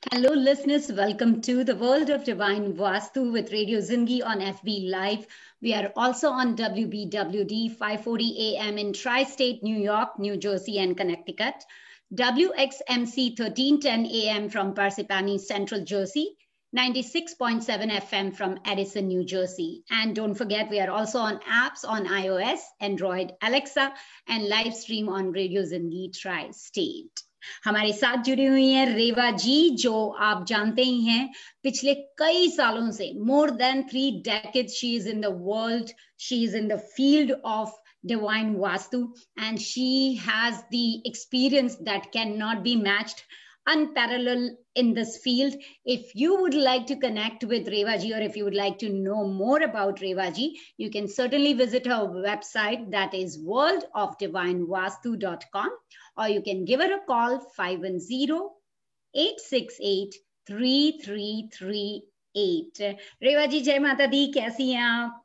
Hello, listeners. Welcome to the World of Divine Vastu with Radio Zindagi on FB Live. We are also on WBWD 540 AM in Tri-State, New York, New Jersey, and Connecticut. WXMC 1310 AM from Parsippany, Central Jersey. 96.7 FM from Edison, New Jersey. And don't forget, we are also on apps on iOS, Android, Alexa, and live stream on Radio Zindagi Tri-State. हमारे साथ जुड़ी हुई हैं रेवा जी, जो आप जानते ही हैं पिछले कई सालों से more than 3 decades she is in the world, she is in the field of divine vastu, and she has the experience that cannot be matched, unparalleled in this field. If you would like to connect with Reva ji, or if you would like to know more about Reva ji, you can certainly visit her website, that is worldofdivinevastu.com, or you can give her a call 510-868-3338. रेवा जी, जय माता दी, कैसी हैं आप?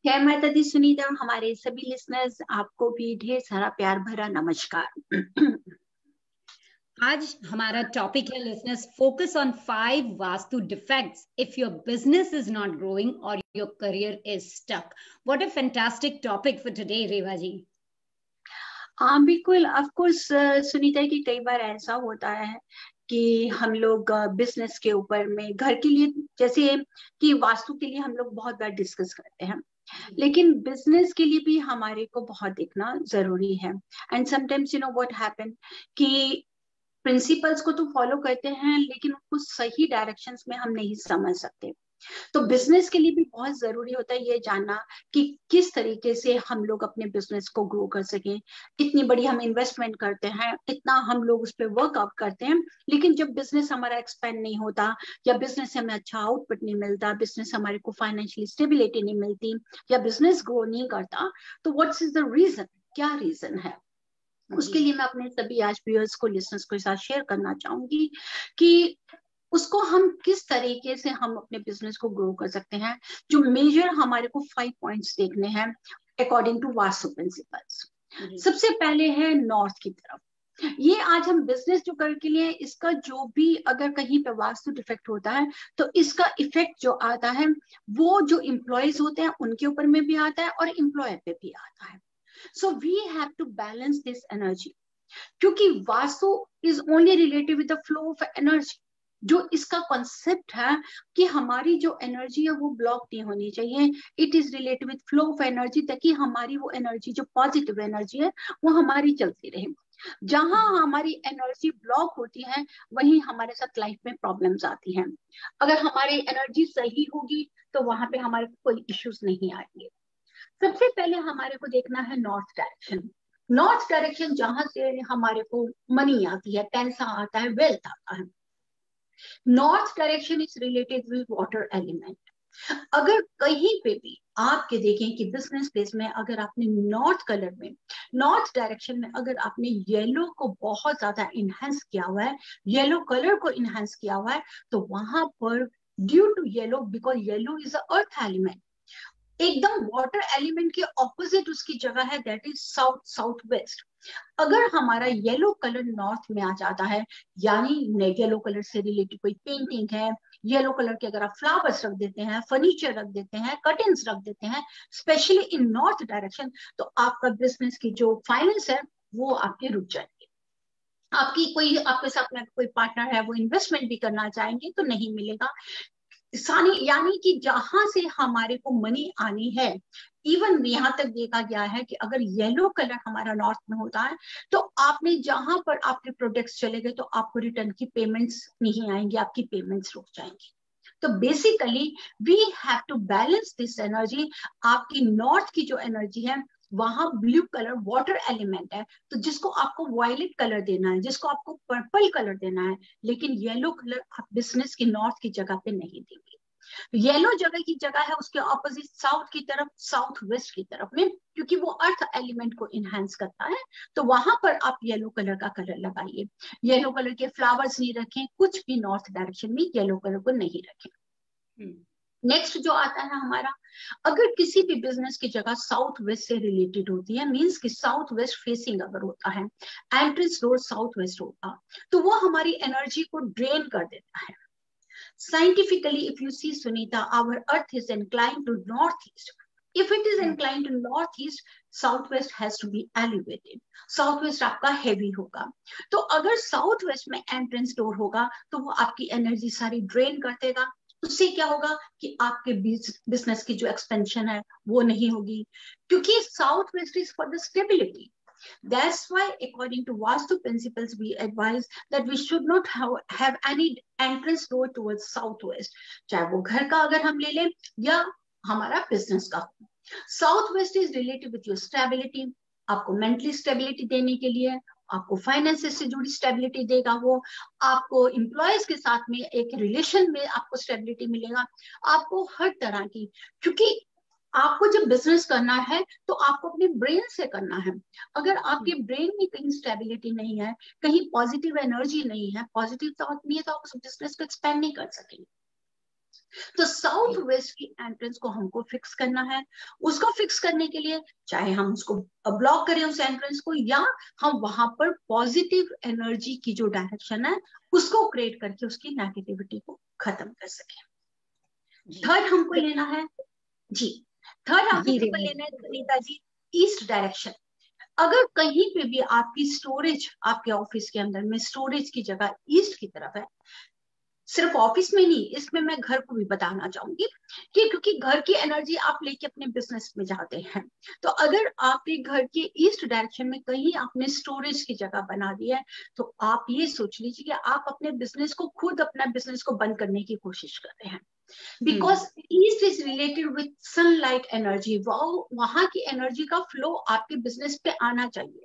जय माता दी सुनीता, हमारे सभी listeners आपको भी ढेर सारा प्यार भरा नमस्कार। आज हमारा टॉपिक है listeners, focus on 5 vastu defects if your business is not growing और your career is stuck. What a fantastic topic for today Reva ji. हाँ बिल्कुल, ऑफ कोर्स सुनीता, कि कई बार ऐसा होता है कि हम लोग बिजनेस के ऊपर में, घर के लिए, जैसे कि वास्तु के लिए हम लोग बहुत बार डिस्कस करते हैं, लेकिन बिजनेस के लिए भी हमारे को बहुत देखना जरूरी है। And sometimes you know what happen कि प्रिंसिपल्स को तो फॉलो करते हैं, लेकिन उसको सही डायरेक्शंस में हम नहीं समझ सकते। तो बिजनेस के लिए भी बहुत जरूरी होता है ये जानना कि किस तरीके से हम लोग अपने बिजनेस को ग्रो कर सकें। इतनी बड़ी हम इन्वेस्टमेंट करते हैं, इतना हम लोग उस पर वर्कआउट करते हैं, लेकिन जब बिजनेस हमारा एक्सपेंड नहीं होता, या बिजनेस से हमें अच्छा आउटपुट नहीं मिलता, बिजनेस हमारे को फाइनेंशियली स्टेबिलिटी नहीं मिलती, या बिजनेस ग्रो नहीं करता, तो व्हाट्स इज द रीजन, क्या रीजन है? उसके लिए मैं अपने सभी आज व्यूअर्स को, लिसनर्स को साथ शेयर करना चाहूंगी कि उसको हम किस तरीके से हम अपने बिजनेस को ग्रो कर सकते हैं। जो मेजर हमारे को 5 पॉइंट्स देखने हैं अकॉर्डिंग टू वास्तु प्रिंसिपल्स। सबसे पहले है नॉर्थ की तरफ। ये आज हम बिजनेस जो कर के लिए, इसका जो भी अगर कहीं पे वास्तु डिफेक्ट होता है तो इसका इफेक्ट जो आता है वो जो एम्प्लॉयज होते हैं उनके ऊपर में भी आता है और एम्प्लॉयर पे भी आता है। So we have to balance this energy, क्योंकि vastu is only related with the flow of energy. जो इसका कॉन्सेप्ट है कि हमारी जो एनर्जी है वो ब्लॉक नहीं होनी चाहिए, it is related with flow of energy, ताकि हमारी वो एनर्जी जो पॉजिटिव एनर्जी है वो हमारी चलती रहे। जहां हमारी एनर्जी ब्लॉक होती है वहीं हमारे साथ लाइफ में प्रॉब्लम्स आती हैं। अगर हमारी एनर्जी सही होगी तो वहां पे हमारे कोई इश्यूज नहीं आएंगे। सबसे पहले हमारे को देखना है नॉर्थ डायरेक्शन। नॉर्थ डायरेक्शन जहां से हमारे को मनी आती है, पैसा आता है, वेल्थ आता है। North direction is related with water element. अगर कहीं पे भी आपके देखें कि बिजनेस प्लेस में अगर आपने नॉर्थ कलर में, नॉर्थ डायरेक्शन में अगर आपने येलो को बहुत ज्यादा इनहेंस किया हुआ है, येलो कलर को इनहेंस किया हुआ है, तो वहां पर due to yellow, because yellow is a earth element, एकदम वाटर एलिमेंट के ऑपोजिट उसकी जगह है, that is south, south west. अगर हमारा येलो कलर नॉर्थ में आ जाता है, यानी येलो कलर से रिलेटेड कोई पेंटिंग है, येलो कलर के अगर आप फ्लावर्स रख देते हैं, फर्नीचर रख देते हैं, कर्टन्स रख देते हैं, स्पेशली इन नॉर्थ डायरेक्शन, तो आपका बिजनेस की जो फाइनेंस है वो आपके रुक जाएंगे। आपकी कोई, आपके साथ में कोई पार्टनर है वो इन्वेस्टमेंट भी करना चाहेंगे तो नहीं मिलेगा। यानी कि जहां से हमारे को मनी आनी है, इवन यहाँ तक देखा गया है कि अगर येलो कलर हमारा नॉर्थ में होता है तो आपने जहां पर आपके प्रोडक्ट्स चले गए तो आपको रिटर्न की पेमेंट्स नहीं आएंगी, आपकी पेमेंट्स रुक जाएंगी। तो basically we have to balance this energy. आपकी नॉर्थ की जो एनर्जी है वहां ब्लू कलर वाटर एलिमेंट है, तो जिसको आपको वायलेट कलर देना है, जिसको आपको पर्पल कलर देना है, लेकिन येलो कलर आप बिजनेस की नॉर्थ की जगह पे नहीं देंगे। येलो जगह की जगह है उसके ऑपोजिट साउथ की तरफ, साउथ वेस्ट की तरफ में, क्योंकि वो अर्थ एलिमेंट को इनहेंस करता है, तो वहां पर आप येलो कलर का कलर लगाइए। येलो कलर के फ्लावर्स नहीं रखें, कुछ भी नॉर्थ डायरेक्शन में येलो कलर को नहीं रखें। नेक्स्ट जो आता है हमारा, अगर किसी भी बिजनेस की जगह साउथ वेस्ट से रिलेटेड होती है, मींस कि साउथ वेस्ट फेसिंग अगर होता है, एंट्रेंस डोर साउथ वेस्ट होता, तो वो हमारी एनर्जी को ड्रेन कर देता है. Scientifically, if you see, Sunita, our earth is inclined to northeast. If it is inclined to northeast, southwest has to be elevated. Southwest आपका heavy होगा. तो अगर southwest में entrance door होगा, तो वो आपकी energy सारी drain कर देगा. उससे क्या होगा कि आपके बिजनेस की जो एक्सपेंशन है वो नहीं होगी, क्योंकि south west is for the stability. That's why, according to Vastu principles, we advise that we should not have any entrance door towards southwest. चाहे वो घर का अगर हम ले लें या हमारा बिजनेस का. Southwest is related with your stability. आपको मेंटली स्टेबिलिटी देने के लिए, आपको फाइनेंसेस से जुड़ी स्टेबिलिटी देगा वो, आपको एम्प्लॉयज के साथ में एक रिलेशन में आपको स्टेबिलिटी मिलेगा, आपको हर तरह की. क्योंकि आपको जब बिजनेस करना है तो आपको अपने ब्रेन से करना है. अगर आपके ब्रेन में कहीं स्टेबिलिटी नहीं है, कहीं पॉजिटिव एनर्जी नहीं है, पॉजिटिव थॉट नहीं है, तो आप उस बिजनेस को एक्सपेंड नहीं कर सकेंगे. तो साउथ वेस्ट की एंट्रेंस को हमको फिक्स करना है. उसको फिक्स करने के लिए चाहे हम उसको ब्लॉक करें उस एंट्रेंस को, या हम वहां पर पॉजिटिव एनर्जी की जो डायरेक्शन है उसको क्रिएट करके उसकी नेगेटिविटी को खत्म कर सके. थर्ड हमको लेना है जी, थर्ड आपको लेना है सुनीता जी, ईस्ट डायरेक्शन. अगर कहीं पे भी आपकी स्टोरेज, आपके ऑफिस के अंदर में स्टोरेज की जगह ईस्ट की तरफ है, सिर्फ ऑफिस में नहीं, इसमें मैं घर को भी बताना चाहूंगी कि क्योंकि घर की एनर्जी आप लेके अपने बिजनेस में जाते हैं, तो अगर आपके घर के ईस्ट डायरेक्शन में कहीं आपने स्टोरेज की जगह बना दी है, तो आप ये सोच लीजिए कि आप अपने बिजनेस को खुद, अपना बिजनेस को बंद करने की कोशिश कर रहे हैं. Because east is related with sunlight energy. वहां की एनर्जी का फ्लो आपके बिजनेस पे आना चाहिए.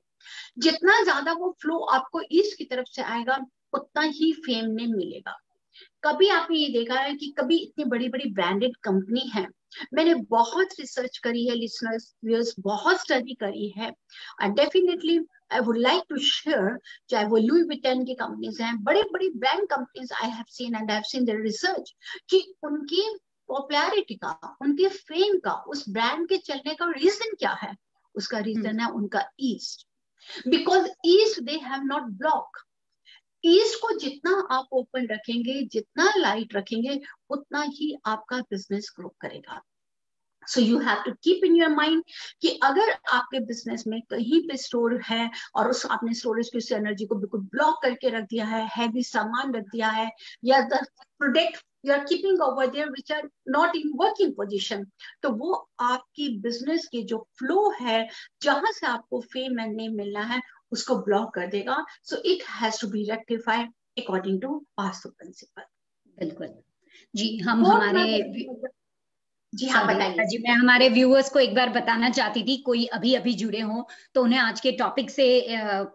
जितना ज्यादा वो फ्लो आपको ईस्ट की तरफ से आएगा, उतना ही फेम ने मिलेगा. कभी आपने ये देखा है कि कभी इतनी बड़ी बड़ी ब्रांडेड कंपनी है, मैंने बहुत रिसर्च करी है लिसनर्स, व्यूअर्स, बहुत स्टडी करी है, and definitely I would like to share, चाहे वो लुई विटन की कंपनीज हैं, बड़ी बड़ी brand companies, I have seen and I have seen the research कि उनकी पॉपुलैरिटी का, उनके फेम का, उस ब्रांड के चलने का रीजन क्या है. उसका रीजन है उनका east. Because east they have not block. East को जितना आप ओपन रखेंगे, जितना लाइट रखेंगे, उतना ही आपका बिजनेस ग्रो करेगा. So you have to keep in your mind कि अगर आपके बिजनेस में कहीं पे स्टोर है और उस आपने स्टोरेज की उस एनर्जी को बिल्कुल ब्लॉक करके रख दिया है, हैवी सामान रख दिया है, या the product you are keeping over there which are not in working position, तो वो आपकी बिजनेस की जो फ्लो है, जहां से आपको फेम एंड नेम मिलना है, उसको ब्लॉक कर देगा. So it has to be rectified according to Vastu principle. बिल्कुल जी. हम हमारे जी हाँ बताइए जी. मैं हमारे व्यूअर्स को एक बार बताना चाहती थी, कोई अभी अभी जुड़े हों तो उन्हें आज के टॉपिक से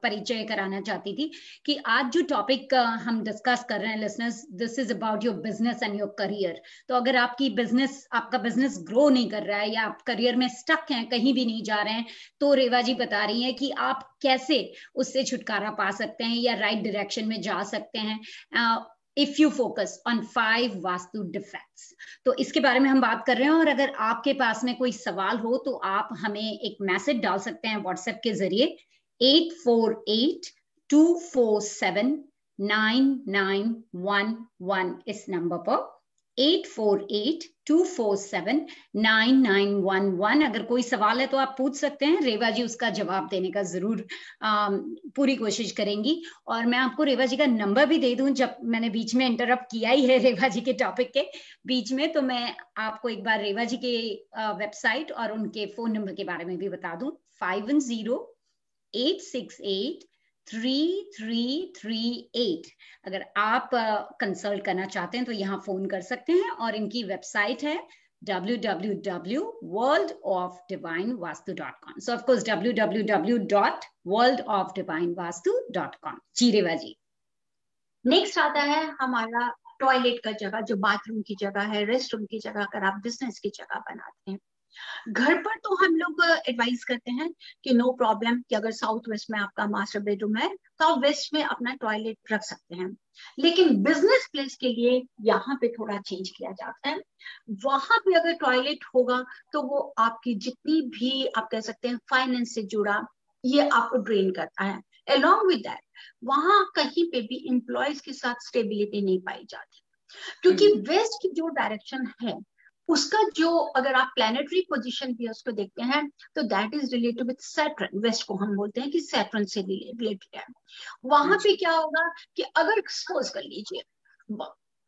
परिचय कराना चाहती थी कि आज जो टॉपिक हम डिस्कस कर रहे हैं listeners, this is about your business and your career. तो अगर आपका बिजनेस ग्रो नहीं कर रहा है या आप करियर में स्टक हैं, कहीं भी नहीं जा रहे हैं, तो रेवा जी बता रही हैं कि आप कैसे उससे छुटकारा पा सकते हैं या राइट डायरेक्शन में जा सकते हैं if you focus on 5 vastu defects. तो इसके बारे में हम बात कर रहे हैं, और अगर आपके पास में कोई सवाल हो तो आप हमें एक मैसेज डाल सकते हैं व्हाट्सएप के जरिए 848-247-9911 इस नंबर पर 848-247-9911. अगर कोई सवाल है तो आप पूछ सकते हैं, रेवा जी उसका जवाब देने का जरूर पूरी कोशिश करेंगी. और मैं आपको रेवा जी का नंबर भी दे दूं, जब मैंने बीच में इंटरप्ट किया ही है रेवा जी के टॉपिक के बीच में, तो मैं आपको एक बार रेवा जी के वेबसाइट और उनके फोन नंबर के बारे में भी बता दूं. 510-868-3338. अगर आप कंसल्ट करना चाहते हैं तो यहाँ फोन कर सकते हैं, और इनकी वेबसाइट है www.worldofdivinevastu.com. So of course www.worldofdivinevastu.com. जी रेवा जी. नेक्स्ट आता है हमारा टॉयलेट का जगह, जो बाथरूम की जगह है, रेस्ट रूम की जगह, अगर आप बिजनेस की जगह बनाते हैं. घर पर तो हम लोग एडवाइस करते हैं कि नो प्रॉब्लम, कि अगर साउथ वेस्ट में आपका मास्टर बेडरूम है तो आप वेस्ट में अपना टॉयलेट रख सकते हैं। लेकिन बिजनेस प्लेस के लिए यहाँ पे थोड़ा चेंज किया जाता है। वहां पे अगर टॉयलेट होगा तो वो आपकी जितनी भी आप कह सकते हैं फाइनेंस से जुड़ा ये आपको ड्रेन करता है। अलोंग विद दैट वहां कहीं पे भी एम्प्लॉयज के साथ स्टेबिलिटी नहीं पाई जाती, क्योंकि वेस्ट की जो डायरेक्शन है उसका जो, अगर आप प्लैनेटरी पोजीशन भी उसको देखते हैं तो that is related with Saturn. West को हम बोलते हैं कि सैटर्न से रिलेटेड है। वहां पे क्या होगा कि अगर सपोज कर लीजिए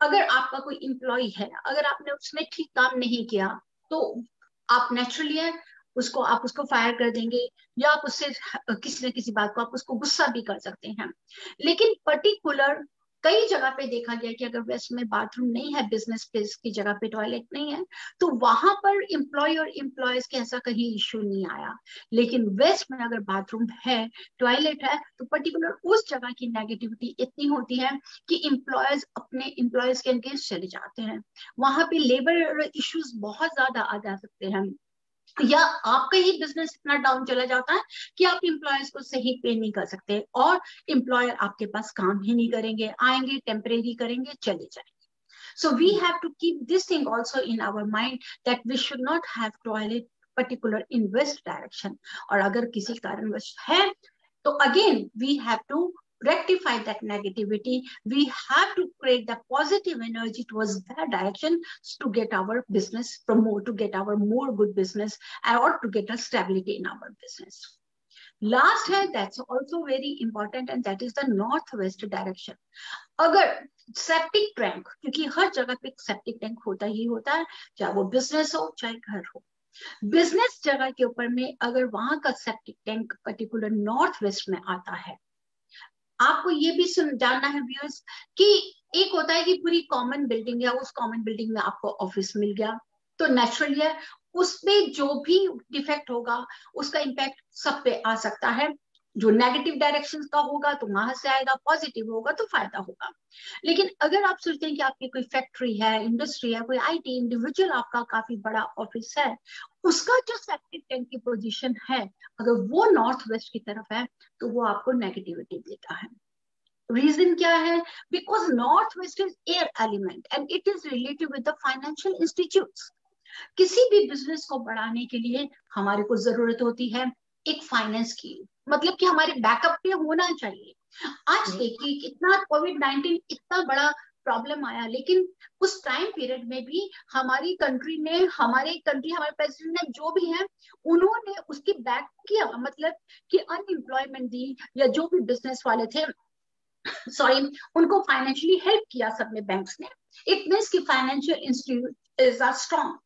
अगर आपका कोई एम्प्लॉय है, अगर आपने उसने ठीक काम नहीं किया तो आप नेचुरली है उसको, आप उसको फायर कर देंगे या आप उससे किसी न किसी बात को आप उसको गुस्सा भी कर सकते हैं। लेकिन पर्टिकुलर कई जगह पे देखा गया कि अगर वेस्ट में बाथरूम नहीं है, बिजनेस प्लेस की जगह पे टॉयलेट नहीं है, तो वहां पर एम्प्लॉय और एम्प्लॉयज के ऐसा कहीं इश्यू नहीं आया। लेकिन वेस्ट में अगर बाथरूम है, टॉयलेट है, तो पर्टिकुलर उस जगह की नेगेटिविटी इतनी होती है कि एम्प्लॉयज अपने एम्प्लॉयज के अगेंस्ट चले जाते हैं। वहां पे लेबर इश्यूज बहुत ज्यादा आ जा सकते हैं, या आपका ही बिजनेस इतना डाउन चला जाता है कि आप एम्प्लॉयज को सही पे नहीं कर सकते और एम्प्लॉयर आपके पास काम ही नहीं करेंगे, आएंगे टेम्परेरी करेंगे चले जाएंगे। So we have to keep this thing also in our mind that we should not have toilet particular in west direction. और अगर किसी कारणवश है तो again we have to rectify that negativity. We have to create the positive energy towards that direction to get our business promote, to get our more good business, or to get a stability in our business. Last है, that's also very important, and that is the northwest direction. अगर septic tank, क्योंकि हर जगह पे septic tank होता ही होता है, चाहे वो बिजनेस हो चाहे घर हो, बिजनेस जगह के ऊपर में अगर वहां का septic tank particular north west में आता है, आपको ये भी जानना है व्यूअर्स कि एक होता है कि पूरी कॉमन बिल्डिंग है, उस कॉमन बिल्डिंग में आपको ऑफिस मिल गया तो नेचुरली है उसमें जो भी डिफेक्ट होगा उसका इम्पैक्ट सब पे आ सकता है। जो नेगेटिव डायरेक्शन का होगा तो वहां से आएगा, पॉजिटिव होगा तो फायदा होगा। लेकिन अगर आप सोचते हैं कि आपकी कोई फैक्ट्री है, इंडस्ट्री है, कोई आईटी इंडिविजुअल आपका काफी बड़ा ऑफिस है, उसका जो सेप्टिक टैंक की पोजीशन है अगर वो नॉर्थ वेस्ट की तरफ है तो वो आपको नेगेटिविटी देता है। रीजन क्या है? Because north west is air element and it is related with the financial institutes. किसी भी बिजनेस को बढ़ाने के लिए हमारे को जरूरत होती है एक फाइनेंस की, मतलब कि हमारे बैकअप पे होना चाहिए। आज देखिए कितना कोविड-19 इतना बड़ा प्रॉब्लम आया, लेकिन उस टाइम पीरियड में भी हमारी कंट्री ने, हमारे प्रेसिडेंट ने जो भी है उन्होंने उसकी बैक किया, मतलब कि अनएम्प्लॉयमेंट दी या जो भी बिजनेस वाले थे सॉरी उनको फाइनेंशियली हेल्प किया सबने, बैंक्स ने। इट मींस कि financial institute is are strong.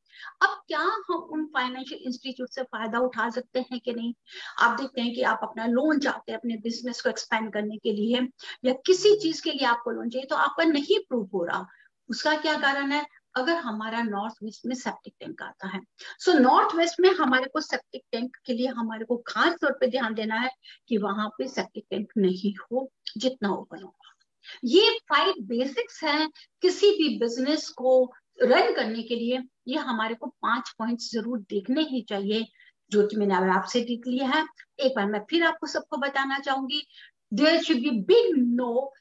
अब क्या हम उन फाइनेंशियल इंस्टीट्यूट से फायदा उठा सकते हैं कि नहीं? आप देखते हैं कि आप अपना लोन चाहते हैं अपने बिजनेस को एक्सपेंड करने के लिए या किसी चीज के लिए आपको लोन चाहिए तो आपका नहीं प्रूव हो रहा। उसका क्या कारण है? अगर हमारा नॉर्थ वेस्ट में सेप्टिक टैंक आता है। सो नॉर्थ वेस्ट में हमारे को सेप्टिक टैंक के लिए हमारे को खास तौर पे ध्यान देना है कि वहां पे सेप्टिक टैंक नहीं हो जितना ओपन होगा। ये 5 बेसिक्स हैं किसी भी बिजनेस को रन करने के लिए। ये हमारे को 5 पॉइंट्स जरूर देखने ही चाहिए जो कि मैंने आपसे देख लिया है। एक बार मैं फिर आपको सबको बताना चाहूंगी, there should be big no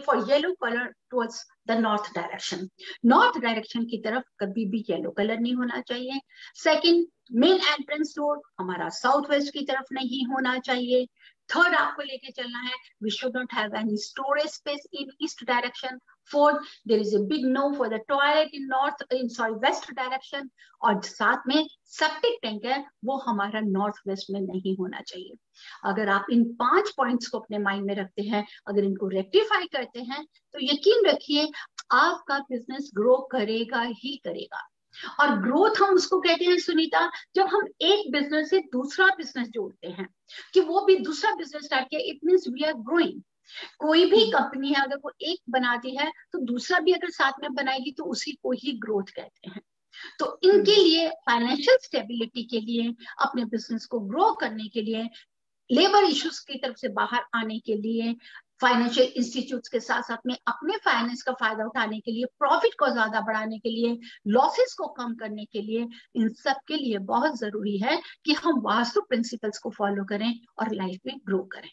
for yellow colour towards the north direction. North direction की तरफ कभी भी येलो कलर नहीं होना चाहिए। सेकंड, मेन एंट्रेंस डोर हमारा साउथ वेस्ट की तरफ नहीं होना चाहिए। थर्ड, आपको लेके चलना है we should not have any storage space in east direction. Fourth, there is a big no for the toilet in west direction. और साथ में सेप्टिक टैंक है वो हमारा नॉर्थ वेस्ट में नहीं होना चाहिए। अगर आप इन 5 पॉइंट्स को अपने माइंड में रखते हैं, अगर इनको रेक्टिफाई करते हैं तो यकीन रखिए आपका बिजनेस ग्रो करेगा ही करेगा। और ग्रोथ हम उसको कहते हैं सुनीता, जब हम एक बिजनेस से दूसरा बिजनेस जोड़ते हैं कि वो भी दूसरा बिजनेस स्टार्ट किया, it means we are growing. कोई भी कंपनी है अगर वो एक बनाती है तो दूसरा भी अगर साथ में बनाएगी तो उसी को ही ग्रोथ कहते हैं। तो इनके लिए फाइनेंशियल स्टेबिलिटी के लिए, अपने बिजनेस को ग्रो करने के लिए, लेबर इश्यूज की तरफ से बाहर आने के लिए, फाइनेंशियल इंस्टीट्यूट्स के साथ साथ में अपने फाइनेंस का फायदा उठाने के लिए, प्रॉफिट को ज्यादा बढ़ाने के लिए, लॉसेस को कम करने के लिए, इन सब के लिए बहुत जरूरी है कि हम वास्तु प्रिंसिपल्स को फॉलो करें और लाइफ में ग्रो करें।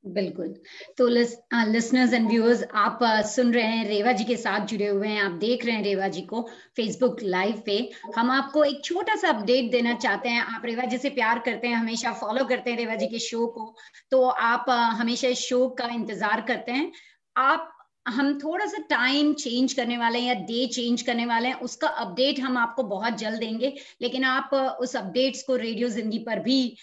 बिल्कुल। तो लिसनर्स एंड व्यूअर्स, आप सुन रहे हैं, रेवा जी के साथ जुड़े हुए हैं, आप देख रहे हैं रेवा जी को फेसबुक लाइव पे। हम आपको एक छोटा सा अपडेट देना चाहते हैं। आप रेवा जी से प्यार करते हैं, हमेशा फॉलो करते हैं रेवा जी के शो को, तो आप हमेशा इस शो का इंतजार करते हैं। हम थोड़ा सा टाइम चेंज करने वाले हैं या डे चेंज करने वाले हैं, उसका अपडेट हम आपको बहुत जल्द देंगे, लेकिन आप उस अपडेट्स को रेडियो जिंदगी पर भी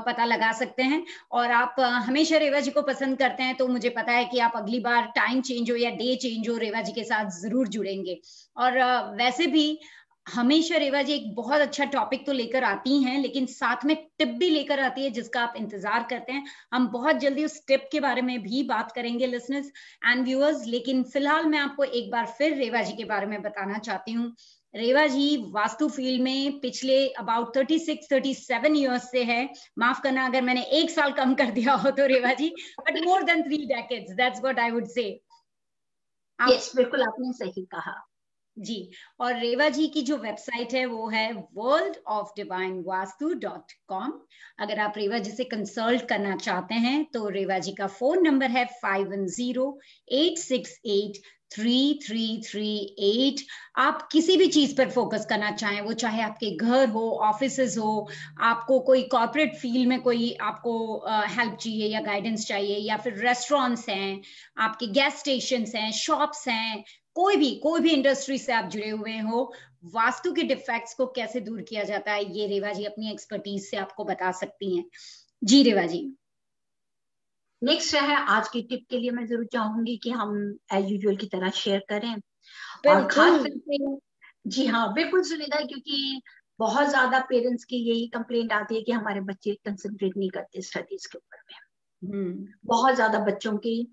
पता लगा सकते हैं। और आप हमेशा रेवा जी को पसंद करते हैं, तो मुझे पता है कि आप अगली बार टाइम चेंज हो या डे चेंज हो, रेवा जी के साथ जरूर जुड़ेंगे। और वैसे भी हमेशा रेवा जी एक बहुत अच्छा टॉपिक तो लेकर आती हैं, लेकिन साथ में टिप भी लेकर आती है जिसका आप इंतजार करते हैं। हम बहुत जल्दी उस टिप के बारे में भी बात करेंगे लिसनर्स एंड व्यूअर्स, लेकिन फिलहाल मैं आपको एक बार फिर रेवा जी के बारे में बताना चाहती हूँ। रेवा जी वास्तु फील्ड में पिछले अबाउट 36-37 ईयर्स से है। माफ करना अगर मैंने 1 साल कम कर दिया हो तो Reva ji, but more than 3 decades, that's what I would say. Yes, बिल्कुल आपने सही कहा जी। और रेवा जी की जो वेबसाइट है वो है worldofdivinevastu.com। अगर आप रेवा जी से कंसल्ट करना चाहते हैं तो रेवा जी का फोन नंबर है 5108683338। आप किसी भी चीज पर फोकस करना चाहें, वो चाहे आपके घर हो, ऑफिसेज हो, आपको कोई कॉर्पोरेट फील्ड में कोई आपको हेल्प चाहिए या गाइडेंस चाहिए, या फिर रेस्टोरेंट्स हैं, आपके गैस स्टेशन हैं, शॉप्स हैं, कोई भी इंडस्ट्री से आप जुड़े हुए हो, वास्तु के डिफेक्ट्स को कैसे दूर किया जाता है, ये रेवा जी अपनी एक्सपर्टीज से आपको बता सकती हैं। जी रेवा जी। नेक्स्ट है, आज की टिप के लिए मैं जरूर चाहूंगी कि हम एज यूजुअल की तरह शेयर करें। और खास करके जी हाँ, बिल्कुल सुनिधा, क्योंकि बहुत ज्यादा पेरेंट्स की यही कंप्लेंट आती है कि हमारे बच्चे कंसंट्रेट नहीं करते स्टडीज के ऊपर में। बहुत ज्यादा बच्चों की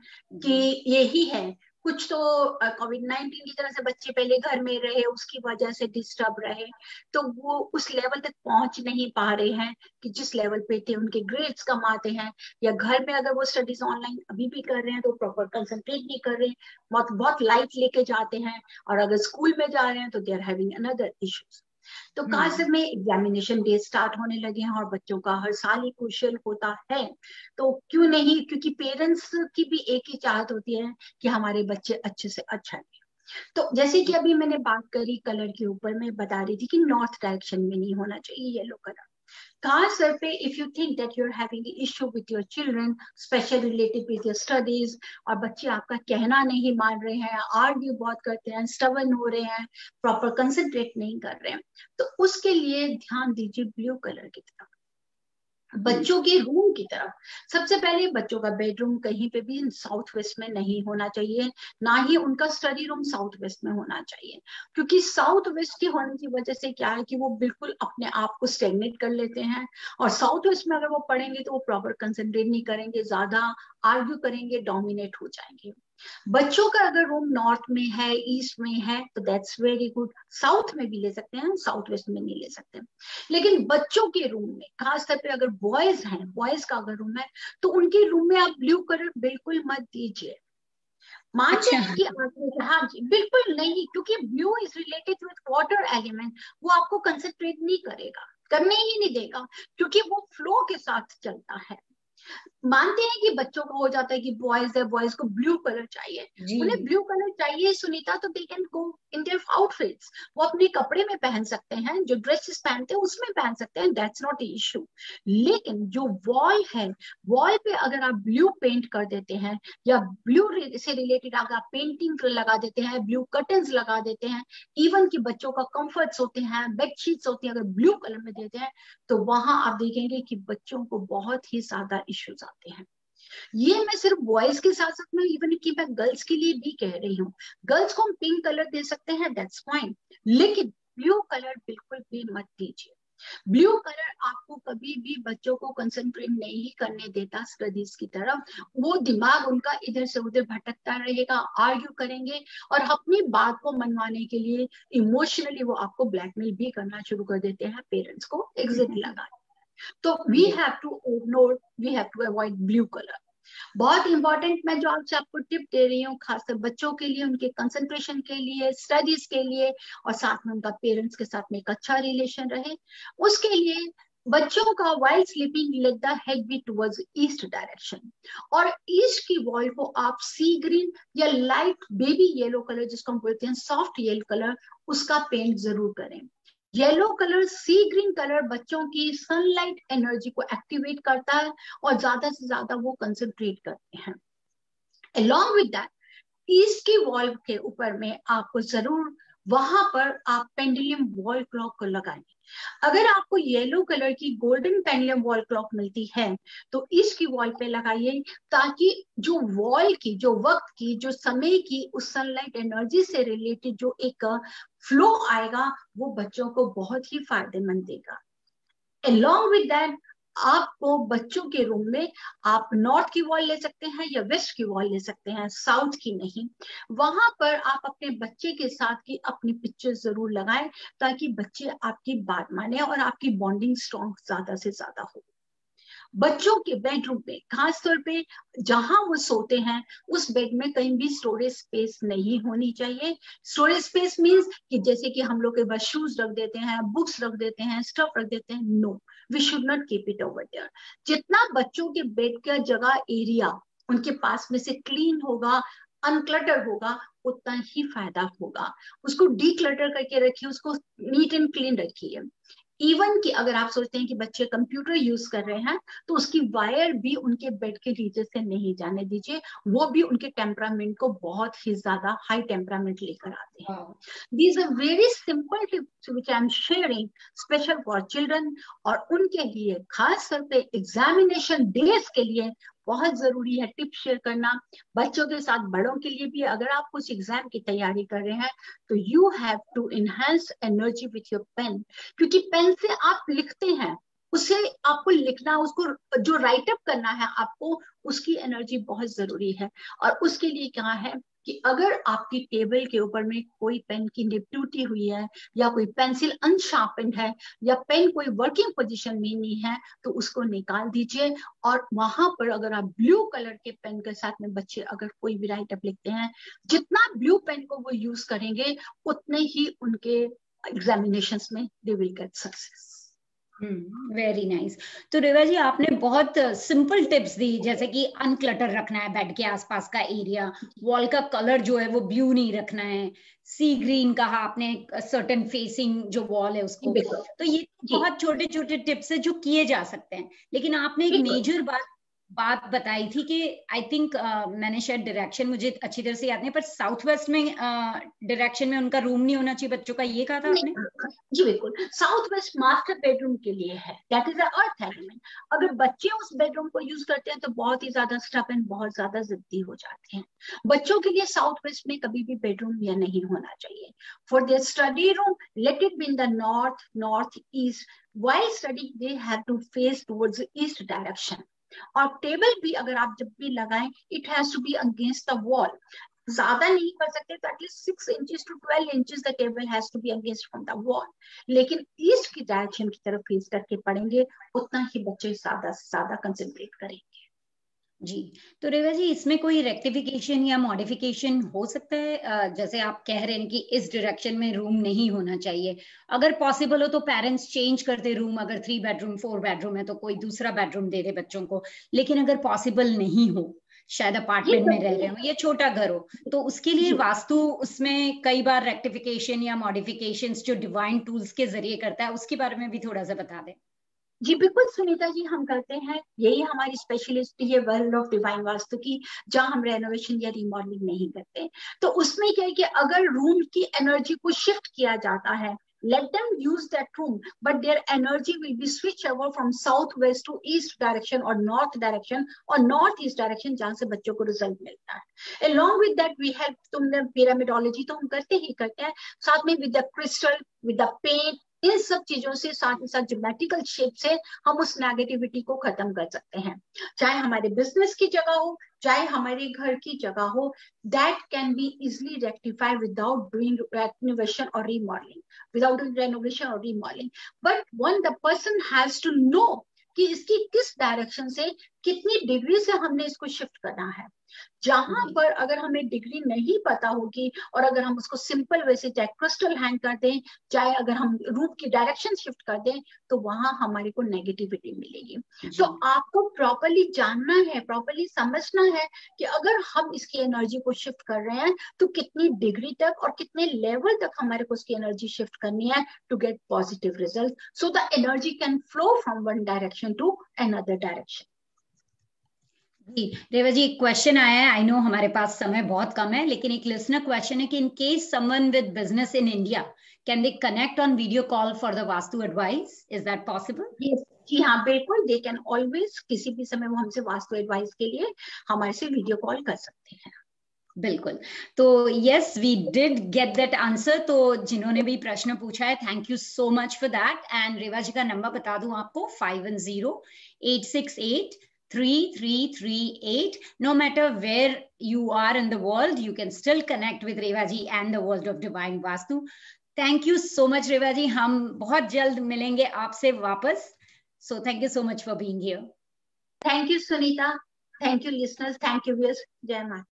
यही है। कुछ तो कोविड-19 की तरह से बच्चे पहले घर में रहे, उसकी वजह से डिस्टर्ब रहे, तो वो उस लेवल तक पहुंच नहीं पा रहे हैं कि जिस लेवल पे थे। उनके ग्रेड्स कम आते हैं, या घर में अगर वो स्टडीज ऑनलाइन अभी भी कर रहे हैं तो प्रॉपर कंसंट्रेट नहीं कर रहे, बहुत लाइट लेके जाते हैं, और अगर स्कूल में जा रहे हैं तो they are having another issues. तो खास में एग्जामिनेशन डे स्टार्ट होने लगे हैं और बच्चों का हर साल ही क्रूशियल होता है, तो क्यों नहीं, क्योंकि पेरेंट्स की भी एक ही चाहत होती है कि हमारे बच्चे अच्छे से अच्छा लें। तो जैसे कि अभी मैंने बात करी कलर के ऊपर, मैं बता रही थी कि नॉर्थ डायरेक्शन में नहीं होना चाहिए येलो कलर। खास तौर पे if you think that you are having issue with your children, specially related with your studies, और बच्चे आपका कहना नहीं मान रहे हैं, आर्ग्यू बहुत करते हैं, स्टबर्न हो रहे हैं, प्रॉपर कंसंट्रेट नहीं कर रहे हैं, तो उसके लिए ध्यान दीजिए ब्लू कलर की तरफ, बच्चों के रूम की तरफ। सबसे पहले बच्चों का बेडरूम कहीं पे भी साउथ वेस्ट में नहीं होना चाहिए, ना ही उनका स्टडी रूम साउथ वेस्ट में होना चाहिए, क्योंकि साउथ वेस्ट के होने की वजह से क्या है कि वो बिल्कुल अपने आप को स्टेगनेट कर लेते हैं, और साउथ वेस्ट में अगर वो पढ़ेंगे तो वो प्रॉपर कंसंट्रेट नहीं करेंगे, ज्यादा आर्ग्यू करेंगे, डोमिनेट हो जाएंगे। बच्चों का अगर रूम नॉर्थ में है, ईस्ट में है, तो दैट्स वेरी गुड, साउथ में भी ले सकते हैं, साउथ वेस्ट में नहीं ले सकते। लेकिन बच्चों के रूम में, खासतौर पे अगर बॉयज हैं, बॉयज का अगर रूम है, तो उनके रूम में आप ब्लू कलर बिल्कुल मत दीजिए। मानते हैं कि हाँ जी, बिल्कुल नहीं, क्योंकि blue is related with water element, वो आपको कंसंट्रेट नहीं करेगा, करने ही नहीं देगा, क्योंकि वो फ्लो के साथ चलता है। मानते हैं कि बच्चों को हो जाता है कि बॉयज है, बॉयज को ब्लू कलर चाहिए, उन्हें ब्लू कलर चाहिए सुनीता, तो they can go in their outfits, वो अपने कपड़े में पहन सकते हैं, जो ड्रेसेस पहनते हैं उसमें पहन सकते हैं, दैट्स नॉट इशू। लेकिन जो वॉल है, वॉल पे अगर आप ब्लू पेंट कर देते हैं, या ब्लू से रिलेटेड अगर आप पेंटिंग लगा देते हैं, ब्लू कर्टन्स लगा देते हैं, इवन कि बच्चों का कंफर्ट्स होते हैं, बेडशीट्स होती है, अगर ब्लू कलर में देते हैं, तो वहां आप देखेंगे कि बच्चों को बहुत ही ज्यादा इश्यूज आते हैं। ये मैं सिर्फ बॉयज के साथ साथ में इवन कि मैं गर्ल्स के लिए भी कह रही हूँ, गर्ल्स को हम पिंक कलर दे सकते हैं, दैट्स फाइन, लेकिन ब्लू कलर बिल्कुल भी मत दीजिए। ब्लू कलर आपको कभी भी बच्चों को कंसंट्रेट नहीं करने देता स्टडीज की तरफ, वो दिमाग उनका इधर से उधर भटकता रहेगा, आर्ग्यू करेंगे, और अपनी बात को मनवाने के लिए इमोशनली वो आपको ब्लैकमेल भी करना शुरू कर देते हैं, पेरेंट्स को एग्जिट लगा। तो we have to ignore, we have to avoid blue colour. बहुत इंपॉर्टेंट मैं जो आपको टिप दे रही हूँ, खासकर बच्चों के लिए, उनके कंसंट्रेशन के लिए, स्टडीज के लिए, और साथ में उनका पेरेंट्स के साथ में एक अच्छा रिलेशन रहे, उसके लिए बच्चों का while sleeping let the head be towards east direction, और ईस्ट की वॉल को आप सी ग्रीन या लाइट बेबी येलो कलर, जिसको हम बोलते हैं सॉफ्ट येलो कलर, उसका पेंट जरूर करें। येलो कलर, सी ग्रीन कलर बच्चों की सनलाइट एनर्जी को एक्टिवेट करता है और ज्यादा से ज्यादा वो कंसंट्रेट करते हैं। अलॉन्ग विद दैट, ईस्ट की वॉल के ऊपर में आपको जरूर वहां पर आप पेंडुलम वॉल क्लॉक को लगाएं। अगर आपको येलो कलर की गोल्डन पेंडुलम वॉल क्लॉक मिलती है तो ईस्ट की वॉल पे लगाइए, ताकि जो वॉल की, जो वक्त की, जो समय की उस सनलाइट एनर्जी से रिलेटेड जो एक फ्लो आएगा वो बच्चों को बहुत ही फायदेमंद देगा। अलॉन्ग विद दैट, आपको बच्चों के रूम में आप नॉर्थ की वॉल ले सकते हैं या वेस्ट की वॉल ले सकते हैं, साउथ की नहीं। वहां पर आप अपने बच्चे के साथ की अपनी पिक्चर जरूर लगाएं, ताकि बच्चे आपकी बात माने और आपकी बॉन्डिंग स्ट्रॉन्ग ज्यादा से ज्यादा हो। बच्चों के बेडरूम में खासतौर पे जहां वो सोते हैं उस बेड में कहीं भी स्टोरेज स्पेस नहीं होनी चाहिए। स्टोरेज स्पेस मींस कि जैसे कि हम लोग के पास शूज रख देते हैं, बुक्स रख देते हैं, स्टफ रख देते हैं, no, we should not keep it over there. जितना बच्चों के बेड का जगह एरिया उनके पास में से क्लीन होगा, अनक्लटर होगा, उतना ही फायदा होगा। उसको डीक्लटर करके रखिए, उसको नीट एंड क्लीन रखिए। इवन कि अगर आप सोचते हैं कि बच्चे कंप्यूटर यूज कर रहे हैं तो उसकी वायर भी उनके बेड के नीचे से नहीं जाने दीजिए, वो भी उनके टेम्परामेंट को बहुत ही ज्यादा हाई टेम्परामेंट लेकर आते हैं। These are very simple tips which I am sharing special for children, और उनके लिए खास तौर पे एग्जामिनेशन डेज के लिए बहुत जरूरी है टिप शेयर करना। बच्चों के साथ बड़ों के लिए भी, अगर आप कुछ एग्जाम की तैयारी कर रहे हैं तो you have to enhance energy with your pen, क्योंकि पेन से आप लिखते हैं, उसे आपको लिखना, उसको जो राइट अप करना है आपको, उसकी एनर्जी बहुत जरूरी है। और उसके लिए क्या है कि अगर आपकी टेबल के ऊपर में कोई पेन की निब टूटी हुई है, या कोई पेंसिल अनशार्पेंड है, या पेन कोई वर्किंग पोजीशन में नहीं है, तो उसको निकाल दीजिए। और वहां पर अगर आप ब्लू कलर के पेन के साथ में बच्चे अगर कोई भी राइट अप लिखते हैं, जितना ब्लू पेन को वो यूज करेंगे उतने ही उनके एग्जामिनेशंस में they will get success. Very nice. तो रेवा जी, आपने बहुत सिंपल टिप्स दी, जैसे कि अनक्लटर रखना है बेड के आसपास का एरिया, वॉल का कलर जो है वो ब्लू नहीं रखना है, सी ग्रीन कहा आपने, सर्टेन फेसिंग जो वॉल है उसको। तो ये बहुत छोटे छोटे टिप्स है जो किए जा सकते हैं, लेकिन आपने एक मेजर बात बताई थी कि आई थिंक मैंने शायद डायरेक्शन मुझे अच्छी तरह से याद नहीं, पर साउथ वेस्ट में डायरेक्शन में उनका रूम नहीं होना चाहिए बच्चों का, ये कहा था आपने? जी बिल्कुल, साउथ वेस्ट मास्टर बेडरूम के लिए है, that is the earth element. अगर बच्चे उस बेडरूम को यूज करते हैं तो बहुत ही ज्यादा स्टबर्न, बहुत ज्यादा जिद्दी हो जाते हैं। बच्चों के लिए साउथ वेस्ट में कभी भी बेडरूम या नहीं होना चाहिए। For their study room, let it be in the north, north east. While study they have to face towards east direction. और टेबल भी अगर आप जब भी लगाएं, it has to be against the wall. ज्यादा नहीं कर सकते तो at least 6 inches to 12 inches the table has to be against from the wall. लेकिन ईस्ट की डायरेक्शन की तरफ फेस करके पढ़ेंगे, उतना ही बच्चे ज्यादा से ज्यादा कंसंट्रेट करेंगे। जी, तो रेवा जी, इसमें कोई रेक्टिफिकेशन या मॉडिफिकेशन हो सकता है? जैसे आप कह रहे हैं कि इस डायरेक्शन में रूम नहीं होना चाहिए, अगर पॉसिबल हो तो पेरेंट्स चेंज कर दे रूम, अगर 3 बेडरूम 4 बेडरूम है तो कोई दूसरा बेडरूम दे दे बच्चों को। लेकिन अगर पॉसिबल नहीं हो, शायद अपार्टमेंट में रह रहे हो या छोटा घर हो, तो उसके लिए वास्तु उसमें कई बार रेक्टिफिकेशन या मॉडिफिकेशंस जो डिवाइन टूल्स के जरिए करता है, उसके बारे में भी थोड़ा सा बता दें। जी बिल्कुल सुनीता जी, हम करते हैं, यही हमारी स्पेशलिस्ट है वर्ल्ड ऑफ डिवाइन वास्तु की, जहां हम रेनोवेशन या रिमॉडलिंग नहीं करते। तो उसमें क्या है कि अगर रूम की एनर्जी को शिफ्ट किया जाता है, let them use that room, but their energy will be switch over from southwest to east direction or north direction or northeast direction, जहां से बच्चों को रिजल्ट मिलता है। along with that we help, तुमने पिरामिडोलॉजी तो हम करते ही करते हैं, साथ में with the crystal, with the paint, इन सब चीजों से, साथ ही साथ ज्योमेट्रिकल शेप से हम उस नेगेटिविटी को खत्म कर सकते हैं। चाहे हमारे बिजनेस की जगह हो, चाहे हमारे घर की जगह हो, that can be easily rectified without doing renovation or remodeling, without doing renovation or remodeling. But one, the person has to know कि इसकी किस डायरेक्शन से कितनी डिग्री से हमने इसको शिफ्ट करना है। जहां पर अगर हमें डिग्री नहीं पता होगी और अगर हम उसको सिंपल वे से चाहे क्रिस्टल हैंग कर दें, चाहे अगर हम रूप की डायरेक्शन शिफ्ट कर दें, तो वहां हमारे को नेगेटिविटी मिलेगी। तो आपको प्रॉपरली जानना है, प्रॉपरली समझना है कि अगर हम इसकी एनर्जी को शिफ्ट कर रहे हैं तो कितनी डिग्री तक और कितने लेवल तक हमारे को उसकी एनर्जी शिफ्ट करनी है to get positive result, so the energy can flow from one direction to another direction. Ji Reva ji, एक क्वेश्चन आया है, आई नो हमारे पास समय बहुत कम है, लेकिन एक लिसनर क्वेश्चन है कि in case someone with business in India can they connect on video call for the vastu advice, is that possible? जी हाँ, बिल्कुल, दे कैन ऑलवेज, किसी भी समय वो हमसे वास्तु एडवाइस के लिए हमारे से वीडियो कॉल कर सकते हैं। बिल्कुल, तो yes we did get that answer. तो जिन्होंने भी प्रश्न पूछा है, thank you so much for that. And Reva ji का नंबर बता दूं आपको, 5108683338. No matter where you are in the world, you can still connect with Reva ji and the world of Divine Vastu. Thank you so much Reva ji, हम बहुत जल्द मिलेंगे आपसे वापस। So thank you so much for being here. Thank you Sunita, thank you listeners, thank you viewers, जय माता।